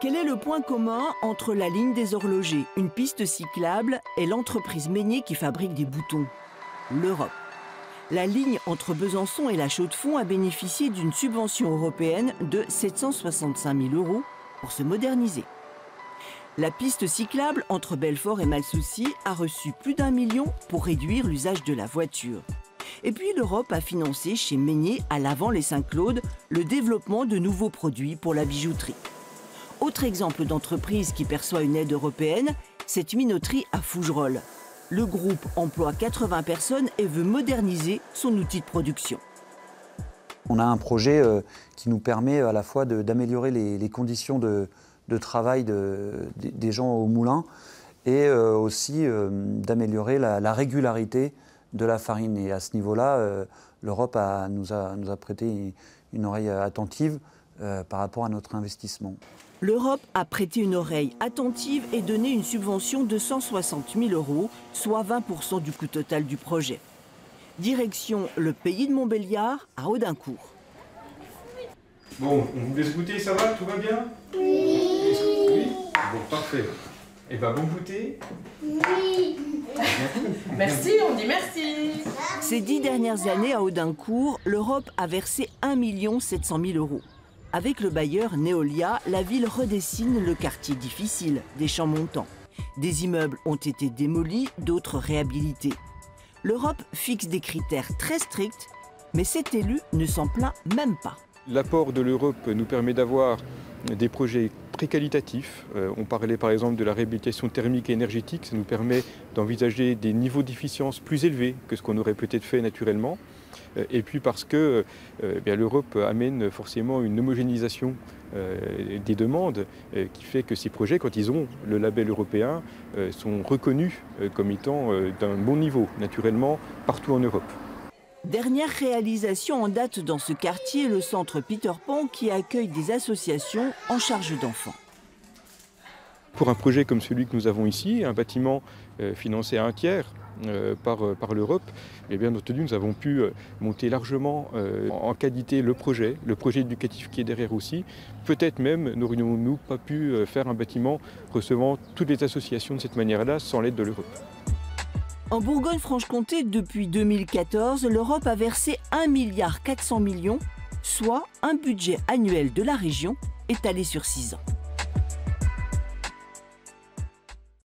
Quel est le point commun entre la ligne des horlogers, une piste cyclable, et l'entreprise Meynier qui fabrique des boutons? L'Europe. La ligne entre Besançon et La Chaux-de-Fonds a bénéficié d'une subvention européenne de 765 000 € pour se moderniser. La piste cyclable entre Belfort et Malsouci a reçu plus d'1 million pour réduire l'usage de la voiture. Et puis l'Europe a financé chez Meynier à Lavant-les-Saint-Claude le développement de nouveaux produits pour la bijouterie. Autre exemple d'entreprise qui perçoit une aide européenne, cette minoterie à Fougerolles. Le groupe emploie 80 personnes et veut moderniser son outil de production. On a un projet qui nous permet à la fois d'améliorer les conditions de travail des gens au moulin et aussi d'améliorer la régularité de la farine. Et à ce niveau-là, l'Europe nous a prêté une oreille attentive par rapport à notre investissement. L'Europe a prêté une oreille attentive et donné une subvention de 160 000 €, soit 20% du coût total du projet. Direction le pays de Montbéliard, à Audincourt. Bon, on vous laisse goûter, ça va? Tout va bien? Oui. Oui? Bon, parfait. Et ben, bon goûter? Oui. Merci, on dit merci. Ces 10 dernières années à Audincourt, l'Europe a versé 1 700 000 €. Avec le bailleur Neolia, la ville redessine le quartier difficile des Champs-Montants. Des immeubles ont été démolis, d'autres réhabilités. L'Europe fixe des critères très stricts, mais cet élu ne s'en plaint même pas. L'apport de l'Europe nous permet d'avoir des projets très qualitatifs. On parlait par exemple de la réhabilitation thermique et énergétique. Ça nous permet d'envisager des niveaux d'efficience plus élevés que ce qu'on aurait peut-être fait naturellement. Et puis parce que l'Europe amène forcément une homogénéisation des demandes qui fait que ces projets, quand ils ont le label européen, sont reconnus comme étant d'un bon niveau, naturellement, partout en Europe. Dernière réalisation en date dans ce quartier, le centre Peter Pan qui accueille des associations en charge d'enfants. Pour un projet comme celui que nous avons ici, un bâtiment financé à 1/3 par l'Europe, et bien entendu nous avons pu monter largement en qualité le projet éducatif qui est derrière aussi. Peut-être même n'aurions-nous pas pu faire un bâtiment recevant toutes les associations de cette manière-là sans l'aide de l'Europe. En Bourgogne-Franche-Comté, depuis 2014, l'Europe a versé 1,4 milliard, soit un budget annuel de la région étalé sur 6 ans.